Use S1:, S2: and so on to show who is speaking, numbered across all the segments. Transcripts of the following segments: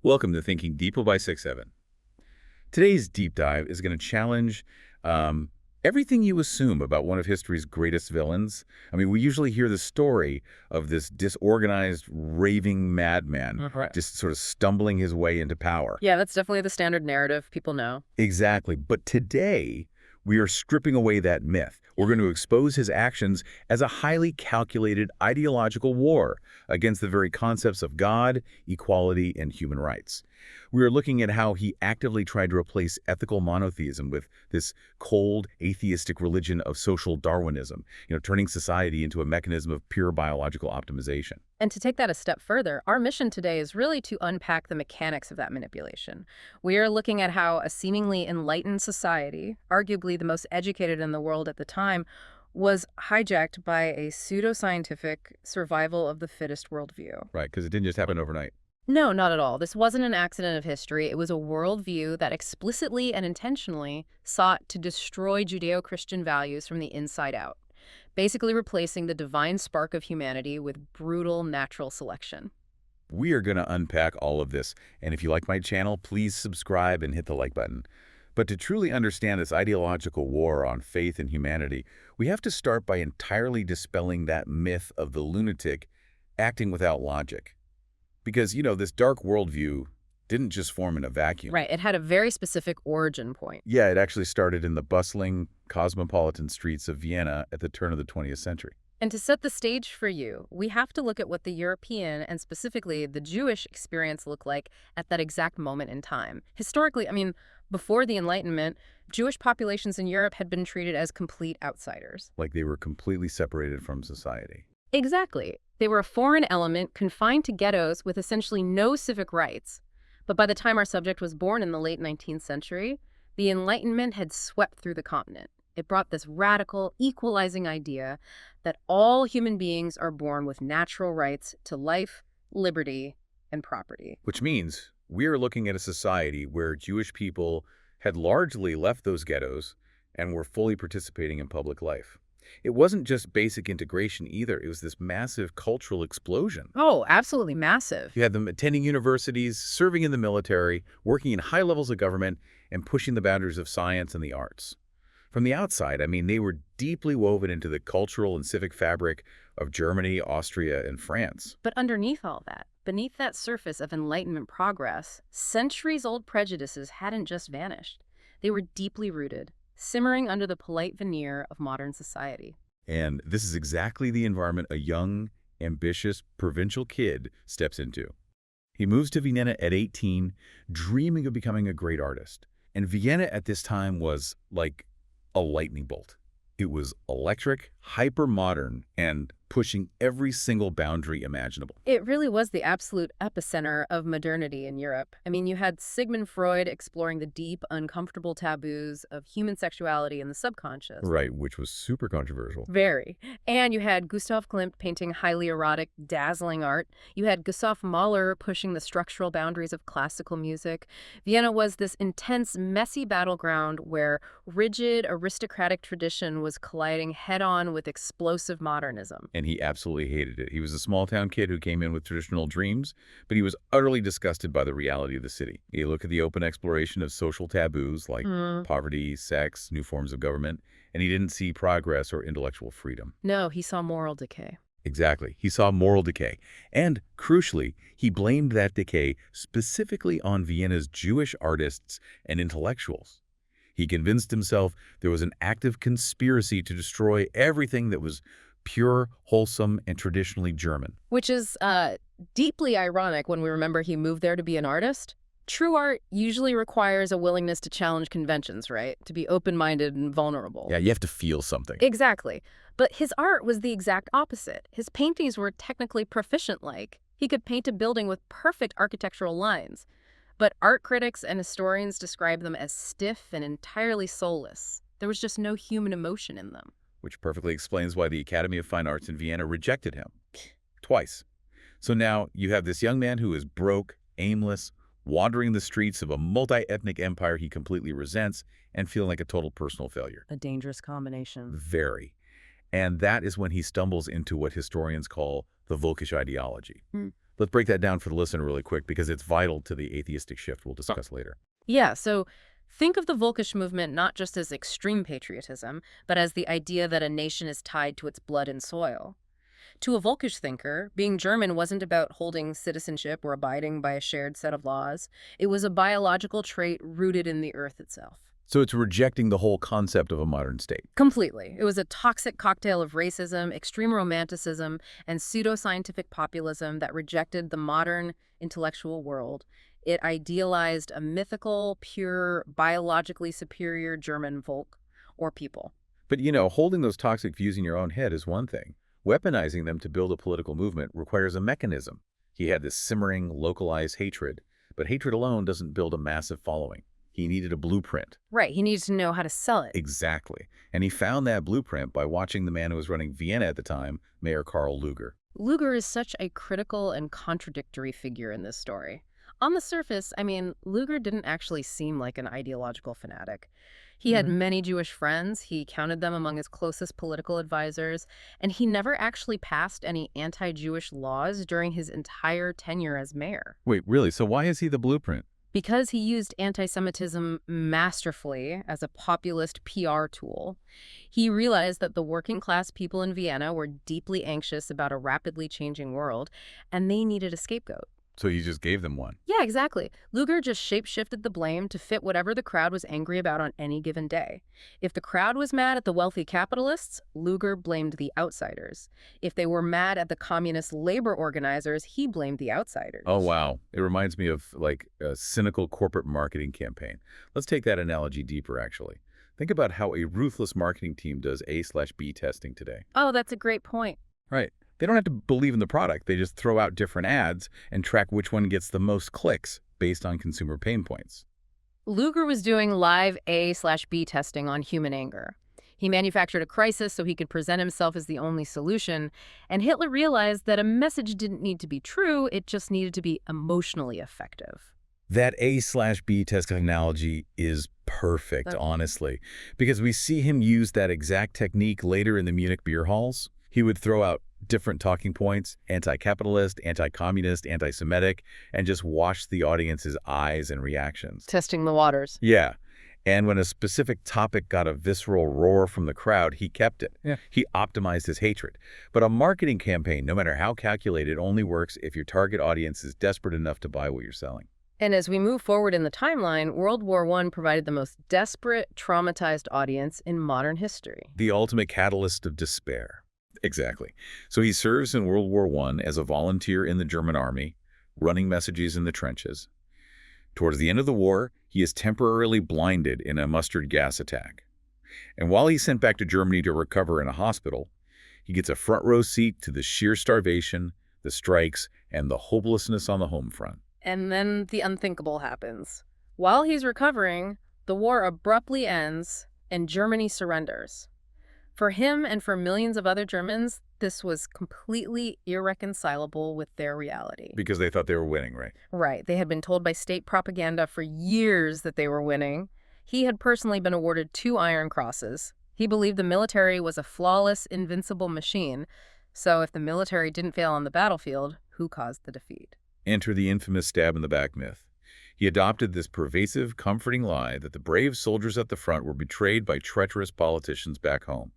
S1: Welcome to Thinking Deeper by 6-7. Today's deep dive is going to challenge everything you assume about one of history's greatest villains. I mean, we usually hear the story of this disorganized, raving madman
S2: Right.
S1: just sort of stumbling his way into power.
S2: Yeah, that's definitely the standard narrative people know.
S1: Exactly. But today, we are stripping away that myth. We're going to expose his actions as a highly calculated ideological war against the very concepts of God, equality, and human rights. We are looking at how he actively tried to replace ethical monotheism with this cold, atheistic religion of social Darwinism, turning society into a mechanism of pure biological optimization.
S2: And to take that a step further, our mission today is really to unpack the mechanics of that manipulation. We are looking at how a seemingly enlightened society, arguably the most educated in the world at the time, was hijacked by a pseudoscientific survival of the fittest worldview.
S1: Right, because it didn't just happen overnight.
S2: No, not at all. This wasn't an accident of history. It was a worldview that explicitly and intentionally sought to destroy Judeo-Christian values from the inside out, basically replacing the divine spark of humanity with brutal natural selection.
S1: We are going to unpack all of this, and if you like my channel, please subscribe and hit the like button. But to truly understand this ideological war on faith and humanity, we have to start by entirely dispelling that myth of the lunatic acting without logic. Because, this dark worldview didn't just form in a vacuum.
S2: Right. It had a very specific origin point.
S1: Yeah, it actually started in the bustling, cosmopolitan streets of Vienna at the turn of the 20th century.
S2: And to set the stage for you, we have to look at what the European and specifically the Jewish experience looked like at that exact moment in time. Historically, before the Enlightenment, Jewish populations in Europe had been treated as complete outsiders.
S1: Like they were completely separated from society.
S2: Exactly. They were a foreign element confined to ghettos with essentially no civic rights. But by the time our subject was born in the late 19th century, the Enlightenment had swept through the continent. It brought this radical, equalizing idea that all human beings are born with natural rights to life, liberty, and property.
S1: Which means we are looking at a society where Jewish people had largely left those ghettos and were fully participating in public life. It wasn't just basic integration either. It was this massive cultural explosion.
S2: Oh, absolutely massive.
S1: You had them attending universities, serving in the military, working in high levels of government, and pushing the boundaries of science and the arts. From the outside, they were deeply woven into the cultural and civic fabric of Germany, Austria, and France.
S2: But underneath all that, beneath that surface of Enlightenment progress, centuries-old prejudices hadn't just vanished. They were deeply rooted, simmering under the polite veneer of modern society.
S1: And this is exactly the environment a young, ambitious, provincial kid steps into. He moves to Vienna at 18, dreaming of becoming a great artist. And Vienna at this time was like a lightning bolt. It was electric, hyper-modern, and pushing every single boundary imaginable.
S2: It really was the absolute epicenter of modernity in Europe. You had Sigmund Freud exploring the deep, uncomfortable taboos of human sexuality and the subconscious.
S1: Right, which was super controversial.
S2: Very. And you had Gustav Klimt painting highly erotic, dazzling art. You had Gustav Mahler pushing the structural boundaries of classical music. Vienna was this intense, messy battleground where rigid, aristocratic tradition was colliding head-on with explosive modernism.
S1: And he absolutely hated it. He was a small-town kid who came in with traditional dreams, but he was utterly disgusted by the reality of the city. You look at the open exploration of social taboos like poverty, sex, new forms of government, and he didn't see progress or intellectual freedom.
S2: No, he saw moral decay.
S1: Exactly. He saw moral decay. And, crucially, he blamed that decay specifically on Vienna's Jewish artists and intellectuals. He convinced himself there was an active conspiracy to destroy everything that was pure, wholesome, and traditionally German.
S2: Which is deeply ironic when we remember he moved there to be an artist. True art usually requires a willingness to challenge conventions, right? To be open-minded and vulnerable.
S1: Yeah, you have to feel something.
S2: Exactly. But his art was the exact opposite. His paintings were technically proficient-like. He could paint a building with perfect architectural lines. But art critics and historians describe them as stiff and entirely soulless. There was just no human emotion in them.
S1: Which perfectly explains why the Academy of Fine Arts in Vienna rejected him. Twice. So now you have this young man who is broke, aimless, wandering the streets of a multi-ethnic empire he completely resents and feeling like a total personal failure.
S2: A dangerous combination.
S1: Very. And that is when he stumbles into what historians call the Volkisch ideology. Let's break that down for the listener really quick because it's vital to the atheistic shift we'll discuss later.
S2: Yeah, so think of the Volkish movement not just as extreme patriotism, but as the idea that a nation is tied to its blood and soil. To a Volkish thinker, being German wasn't about holding citizenship or abiding by a shared set of laws. It was a biological trait rooted in the earth itself.
S1: So it's rejecting the whole concept of a modern state.
S2: Completely. It was a toxic cocktail of racism, extreme romanticism, and pseudoscientific populism that rejected the modern intellectual world. It idealized a mythical, pure, biologically superior German folk or people.
S1: But, holding those toxic views in your own head is one thing. Weaponizing them to build a political movement requires a mechanism. He had this simmering, localized hatred, but hatred alone doesn't build a massive following. He needed a blueprint.
S2: Right, he needed to know how to sell it.
S1: Exactly. And he found that blueprint by watching the man who was running Vienna at the time, Mayor Karl Lueger.
S2: Lueger is such a critical and contradictory figure in this story. On the surface, Lueger didn't actually seem like an ideological fanatic. He had many Jewish friends, he counted them among his closest political advisors, and he never actually passed any anti-Jewish laws during his entire tenure as mayor.
S1: Wait, really? So why is he the blueprint?
S2: Because he used anti-Semitism masterfully as a populist PR tool. He realized that the working-class people in Vienna were deeply anxious about a rapidly changing world, and they needed a scapegoat.
S1: So he just gave them one.
S2: Yeah, exactly. Lueger just shape-shifted the blame to fit whatever the crowd was angry about on any given day. If the crowd was mad at the wealthy capitalists, Lueger blamed the outsiders. If they were mad at the communist labor organizers, he blamed the outsiders.
S1: Oh, wow. It reminds me of like a cynical corporate marketing campaign. Let's take that analogy deeper, actually. Think about how a ruthless marketing team does A/B testing today.
S2: Oh, that's a great point.
S1: Right. They don't have to believe in the product. They just throw out different ads and track which one gets the most clicks based on consumer pain points.
S2: Lueger was doing live A/B testing on human anger. He manufactured a crisis so he could present himself as the only solution, and Hitler realized that a message didn't need to be true, it just needed to be emotionally effective.
S1: That A/B test analogy is perfect, honestly, because we see him use that exact technique later in the Munich beer halls. He would throw out different talking points, anti-capitalist, anti-communist, anti-Semitic, and just watch the audience's eyes and reactions.
S2: Testing the waters.
S1: Yeah. And when a specific topic got a visceral roar from the crowd, he kept it. Yeah. He optimized his hatred. But a marketing campaign, no matter how calculated, only works if your target audience is desperate enough to buy what you're selling.
S2: And as we move forward in the timeline, World War I provided the most desperate, traumatized audience in modern history.
S1: The ultimate catalyst of despair. Exactly. So he serves in World War I as a volunteer in the German army, running messages in the trenches. Towards the end of the war, he is temporarily blinded in a mustard gas attack. And while he's sent back to Germany to recover in a hospital, he gets a front row seat to the sheer starvation, the strikes, and the hopelessness on the home front.
S2: And then the unthinkable happens. While he's recovering, the war abruptly ends and Germany surrenders. For him and for millions of other Germans, this was completely irreconcilable with their reality.
S1: Because they thought they were winning, right?
S2: Right. They had been told by state propaganda for years that they were winning. He had personally been awarded 2 Iron Crosses. He believed the military was a flawless, invincible machine. So if the military didn't fail on the battlefield, who caused the defeat?
S1: Enter the infamous stab-in-the-back myth. He adopted this pervasive, comforting lie that the brave soldiers at the front were betrayed by treacherous politicians back home.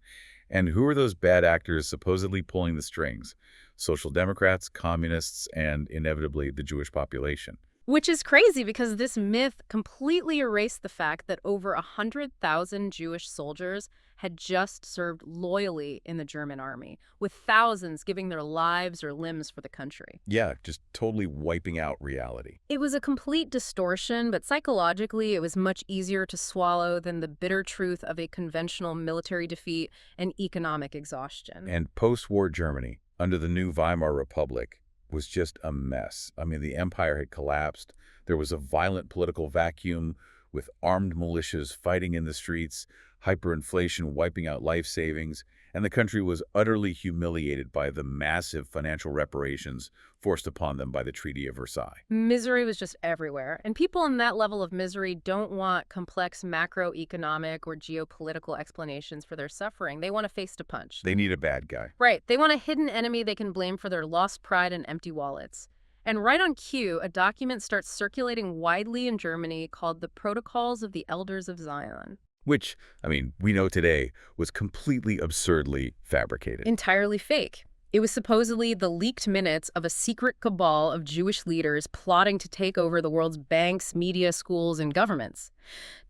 S1: And who are those bad actors supposedly pulling the strings? Social Democrats, communists, and inevitably the Jewish population.
S2: Which is crazy because this myth completely erased the fact that over 100,000 Jewish soldiers had just served loyally in the German army, with thousands giving their lives or limbs for the country.
S1: Yeah, just totally wiping out reality.
S2: It was a complete distortion, but psychologically it was much easier to swallow than the bitter truth of a conventional military defeat and economic exhaustion.
S1: And post-war Germany, under the new Weimar Republic, was just a mess. I mean, the empire had collapsed. There was a violent political vacuum with armed militias fighting in the streets, hyperinflation wiping out life savings, and the country was utterly humiliated by the massive financial reparations forced upon them by the Treaty of Versailles.
S2: Misery was just everywhere, and people in that level of misery don't want complex macroeconomic or geopolitical explanations for their suffering. They want a face to punch.
S1: They need a bad guy.
S2: Right. They want a hidden enemy they can blame for their lost pride and empty wallets. And right on cue, a document starts circulating widely in Germany called the Protocols of the Elders of Zion.
S1: Which, I mean, we know today was completely absurdly fabricated.
S2: Entirely fake. It was supposedly the leaked minutes of a secret cabal of Jewish leaders plotting to take over the world's banks, media, schools, and governments.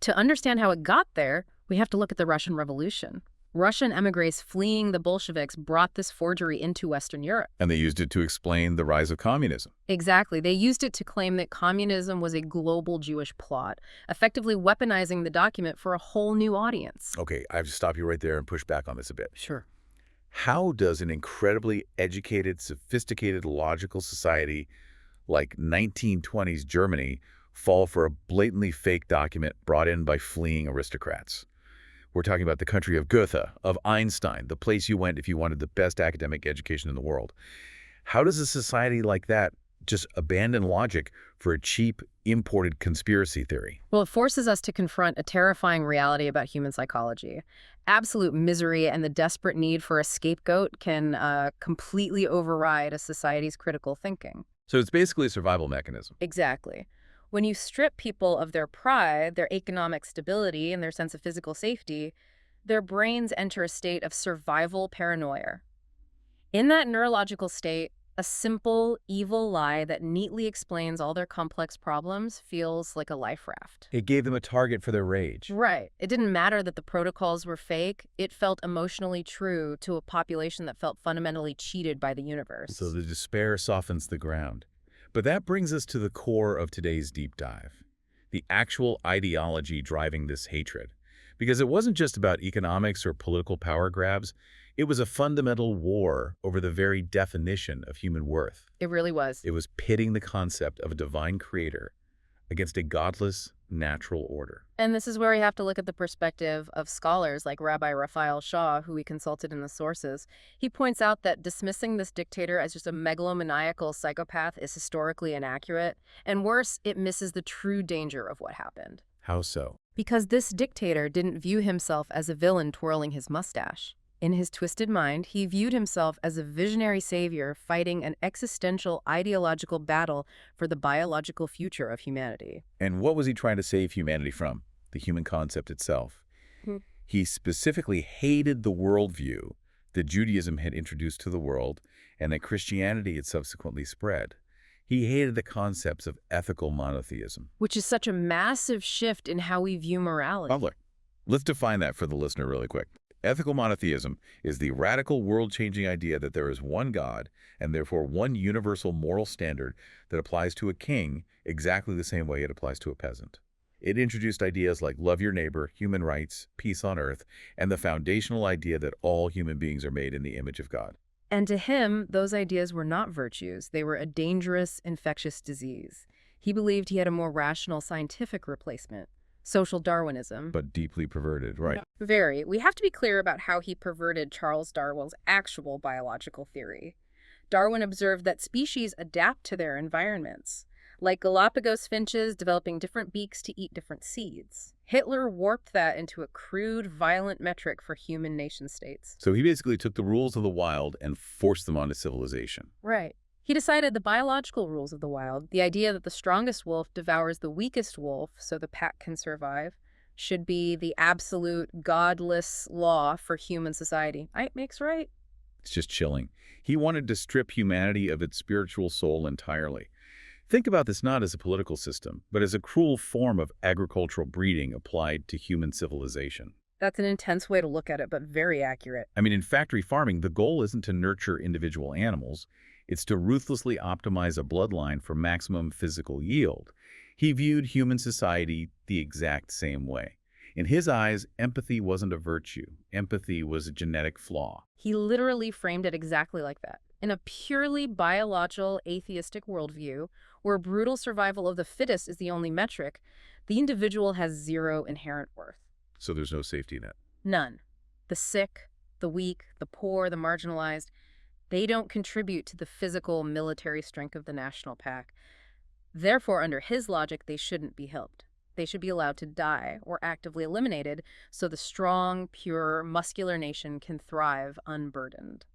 S2: To understand how it got there, we have to look at the Russian Revolution. Russian emigres fleeing the Bolsheviks brought this forgery into Western Europe.
S1: And they used it to explain the rise of communism.
S2: Exactly. They used it to claim that communism was a global Jewish plot, effectively weaponizing the document for a whole new audience.
S1: Okay, I have to stop you right there and push back on this a bit.
S2: Sure.
S1: How does an incredibly educated, sophisticated, logical society like 1920s Germany fall for a blatantly fake document brought in by fleeing aristocrats? We're talking about the country of Goethe, of Einstein, the place you went if you wanted the best academic education in the world. How does a society like that just abandon logic for a cheap, imported conspiracy theory?
S2: Well, it forces us to confront a terrifying reality about human psychology. Absolute misery and the desperate need for a scapegoat can completely override a society's critical thinking.
S1: So it's basically a survival mechanism.
S2: Exactly. When you strip people of their pride, their economic stability, and their sense of physical safety, their brains enter a state of survival paranoia. In that neurological state, a simple, evil lie that neatly explains all their complex problems feels like a life raft.
S1: It gave them a target for their rage.
S2: Right. It didn't matter that the protocols were fake. It felt emotionally true to a population that felt fundamentally cheated by the universe.
S1: So the despair softens the ground. But that brings us to the core of today's deep dive, the actual ideology driving this hatred. Because it wasn't just about economics or political power grabs, it was a fundamental war over the very definition of human worth.
S2: It really was.
S1: It was pitting the concept of a divine creator against a godless natural order.
S2: And this is where we have to look at the perspective of scholars like Rabbi Raphael Shaw, who we consulted in the sources. He points out that dismissing this dictator as just a megalomaniacal psychopath is historically inaccurate, and worse, it misses the true danger of what happened.
S1: How so?
S2: Because this dictator didn't view himself as a villain twirling his mustache. In his twisted mind, he viewed himself as a visionary savior fighting an existential ideological battle for the biological future of humanity.
S1: And what was he trying to save humanity from? The human concept itself. He specifically hated the worldview that Judaism had introduced to the world and that Christianity had subsequently spread. He hated the concepts of ethical monotheism.
S2: Which is such a massive shift in how we view morality.
S1: Look, let's define that for the listener really quick. Ethical monotheism is the radical world-changing idea that there is one God and therefore one universal moral standard that applies to a king exactly the same way it applies to a peasant. It introduced ideas like love your neighbor, human rights, peace on earth, and the foundational idea that all human beings are made in the image of God.
S2: And to him, those ideas were not virtues. They were a dangerous, infectious disease. He believed he had a more rational scientific replacement. Social Darwinism.
S1: But deeply perverted, right?
S2: Very. We have to be clear about how he perverted Charles Darwin's actual biological theory. Darwin observed that species adapt to their environments, like Galapagos finches developing different beaks to eat different seeds. Hitler warped that into a crude, violent metric for human nation-states.
S1: So he basically took the rules of the wild and forced them onto civilization.
S2: Right. He decided the biological rules of the wild, the idea that the strongest wolf devours the weakest wolf so the pack can survive, should be the absolute godless law for human society. Right makes right.
S1: It's just chilling. He wanted to strip humanity of its spiritual soul entirely. Think about this not as a political system, but as a cruel form of agricultural breeding applied to human civilization.
S2: That's an intense way to look at it, but very accurate.
S1: I mean, in factory farming, the goal isn't to nurture individual animals. It's to ruthlessly optimize a bloodline for maximum physical yield. He viewed human society the exact same way. In his eyes, empathy wasn't a virtue. Empathy was a genetic flaw.
S2: He literally framed it exactly like that. In a purely biological, atheistic worldview, where brutal survival of the fittest is the only metric, the individual has zero inherent worth.
S1: So there's no safety net.
S2: None. The sick, the weak, the poor, the marginalized, they don't contribute to the physical military strength of the national pack. Therefore, under his logic, they shouldn't be helped. They should be allowed to die or actively eliminated so the strong, pure, muscular nation can thrive unburdened.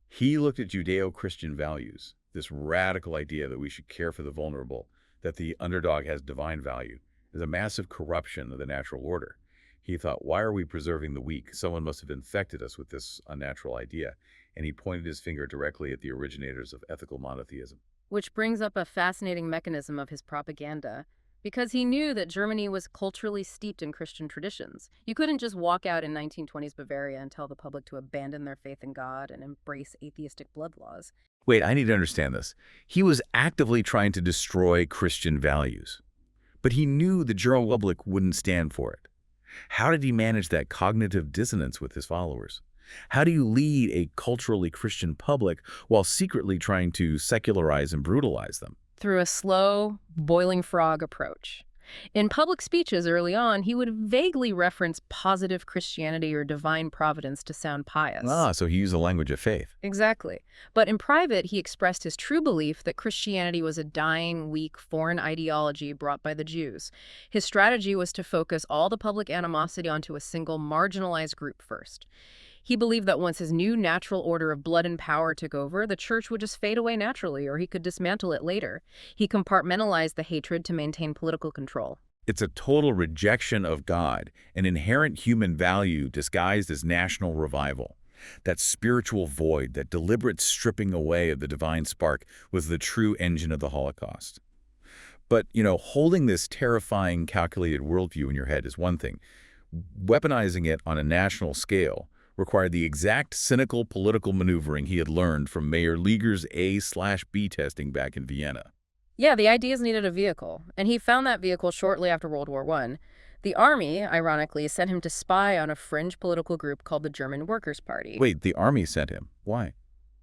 S1: He looked at Judeo-Christian values, this radical idea that we should care for the vulnerable, that the underdog has divine value, is a massive corruption of the natural order. He thought, why are we preserving the weak? Someone must have infected us with this unnatural idea. And he pointed his finger directly at the originators of ethical monotheism.
S2: Which brings up a fascinating mechanism of his propaganda, because he knew that Germany was culturally steeped in Christian traditions. You couldn't just walk out in 1920s Bavaria and tell the public to abandon their faith in God and embrace atheistic blood laws.
S1: Wait, I need to understand this. He was actively trying to destroy Christian values, but he knew the general public wouldn't stand for it. How did he manage that cognitive dissonance with his followers? How do you lead a culturally Christian public while secretly trying to secularize and brutalize them?
S2: Through a slow, boiling frog approach. In public speeches early on, he would vaguely reference positive Christianity or divine providence to sound pious.
S1: Ah, so he used the language of faith.
S2: Exactly. But in private, he expressed his true belief that Christianity was a dying, weak, foreign ideology brought by the Jews. His strategy was to focus all the public animosity onto a single marginalized group first. He believed that once his new natural order of blood and power took over, the church would just fade away naturally, or he could dismantle it later. He compartmentalized the hatred to maintain political control.
S1: It's a total rejection of God, an inherent human value disguised as national revival. That spiritual void, that deliberate stripping away of the divine spark, was the true engine of the Holocaust. But, holding this terrifying, calculated worldview in your head is one thing. Weaponizing it on a national scale required the exact cynical political maneuvering he had learned from Mayor Lieger's A/B testing back in Vienna.
S2: Yeah, the ideas needed a vehicle, and he found that vehicle shortly after World War I. The army, ironically, sent him to spy on a fringe political group called the German Workers' Party.
S1: Wait, the army sent him? Why?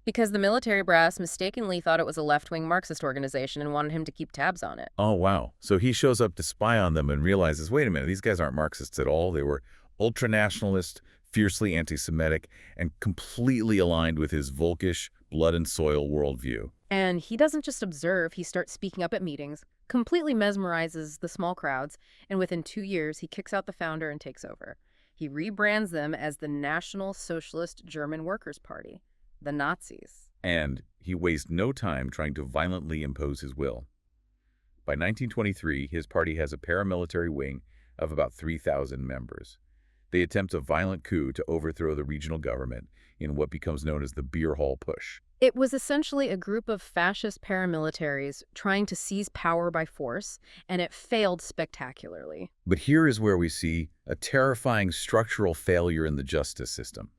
S2: Because the military brass mistakenly thought it was a left-wing Marxist organization and wanted him to keep tabs on it.
S1: Oh, wow. So he shows up to spy on them and realizes, wait a minute, these guys aren't Marxists at all. They were ultranationalist, fiercely anti-Semitic, and completely aligned with his Volkish, blood-and-soil worldview.
S2: And he doesn't just observe, he starts speaking up at meetings, completely mesmerizes the small crowds, and within 2 years, he kicks out the founder and takes over. He rebrands them as the National Socialist German Workers' Party, the Nazis.
S1: And he wastes no time trying to violently impose his will. By 1923, his party has a paramilitary wing of about 3,000 members. They attempt a violent coup to overthrow the regional government in what becomes known as the Beer Hall Push.
S2: It was essentially a group of fascist paramilitaries trying to seize power by force, and it failed spectacularly.
S1: But here is where we see a terrifying structural failure in the justice system.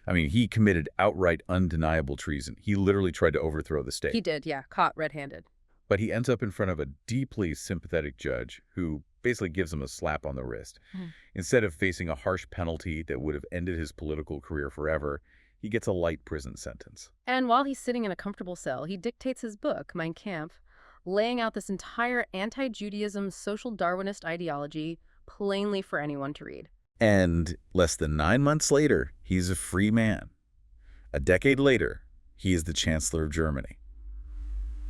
S1: I mean, he committed outright undeniable treason. He literally tried to overthrow the state.
S2: He did, yeah, caught red-handed.
S1: But he ends up in front of a deeply sympathetic judge who basically gives him a slap on the wrist. Instead of facing a harsh penalty that would have ended his political career forever, he gets a light prison sentence.
S2: And while he's sitting in a comfortable cell, he dictates his book, Mein Kampf, laying out this entire anti-Judaism social Darwinist ideology plainly for anyone to read.
S1: And less than 9 months later, he's a free man. A decade later, he is the Chancellor of Germany.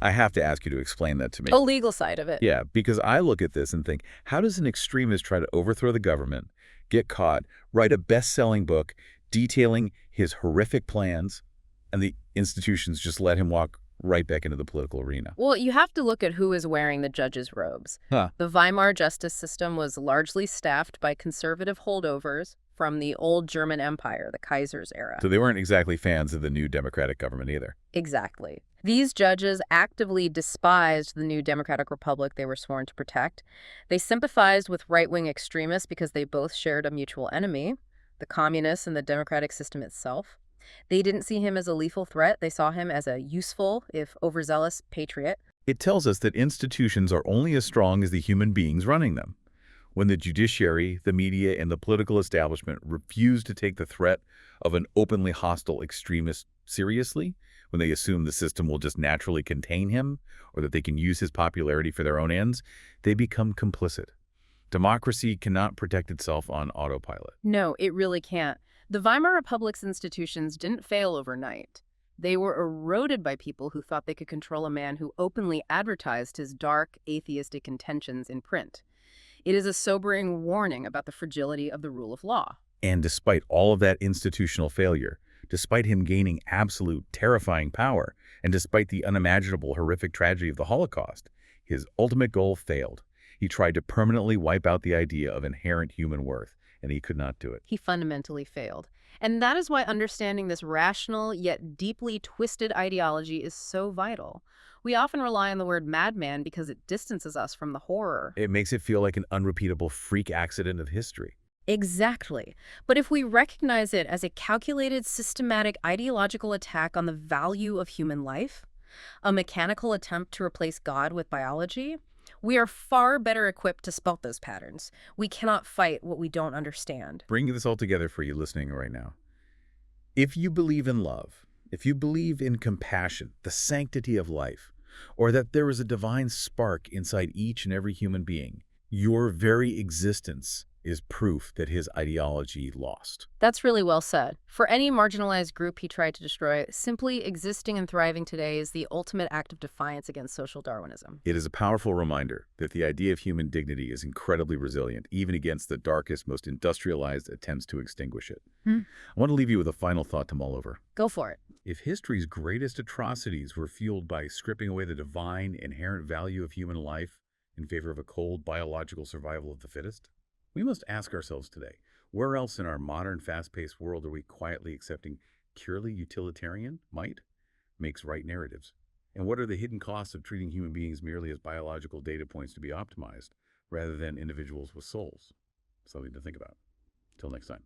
S1: I have to ask you to explain that to me.
S2: The legal side of it.
S1: Yeah, because I look at this and think, how does an extremist try to overthrow the government, get caught, write a best-selling book detailing his horrific plans, and the institutions just let him walk right back into the political arena?
S2: Well, you have to look at who is wearing the judge's robes.
S1: Huh.
S2: The Weimar justice system was largely staffed by conservative holdovers from the old German Empire, the Kaiser's era.
S1: So they weren't exactly fans of the new democratic government either.
S2: Exactly. These judges actively despised the new democratic republic they were sworn to protect. They sympathized with right-wing extremists because they both shared a mutual enemy, the communists and the democratic system itself. They didn't see him as a lethal threat. They saw him as a useful, if overzealous, patriot.
S1: It tells us that institutions are only as strong as the human beings running them. When the judiciary, the media, and the political establishment refuse to take the threat of an openly hostile extremist seriously, when they assume the system will just naturally contain him or that they can use his popularity for their own ends, they become complicit. Democracy cannot protect itself on autopilot.
S2: No, it really can't. The Weimar Republic's institutions didn't fail overnight. They were eroded by people who thought they could control a man who openly advertised his dark, atheistic intentions in print. It is a sobering warning about the fragility of the rule of law.
S1: And despite all of that institutional failure, Despite him gaining absolute, terrifying power, and despite the unimaginable, horrific tragedy of the Holocaust, his ultimate goal failed. He tried to permanently wipe out the idea of inherent human worth, and he could not do it.
S2: He fundamentally failed. And that is why understanding this rational yet deeply twisted ideology is so vital. We often rely on the word madman because it distances us from the horror.
S1: It makes it feel like an unrepeatable freak accident of history.
S2: Exactly. But if we recognize it as a calculated, systematic ideological attack on the value of human life, a mechanical attempt to replace God with biology, we are far better equipped to spot those patterns. We cannot fight what we don't understand.
S1: Bringing this all together for you listening right now. If you believe in love, if you believe in compassion, the sanctity of life, or that there is a divine spark inside each and every human being, your very existence is proof that his ideology lost.
S2: That's really well said. For any marginalized group he tried to destroy, simply existing and thriving today is the ultimate act of defiance against social Darwinism.
S1: It is a powerful reminder that the idea of human dignity is incredibly resilient, even against the darkest, most industrialized attempts to extinguish it. I want to leave you with a final thought to mull over.
S2: Go for it.
S1: If history's greatest atrocities were fueled by stripping away the divine, inherent value of human life in favor of a cold, biological survival of the fittest, we must ask ourselves today, where else in our modern, fast-paced world are we quietly accepting purely utilitarian might makes right narratives? And what are the hidden costs of treating human beings merely as biological data points to be optimized, rather than individuals with souls? Something to think about. Till next time.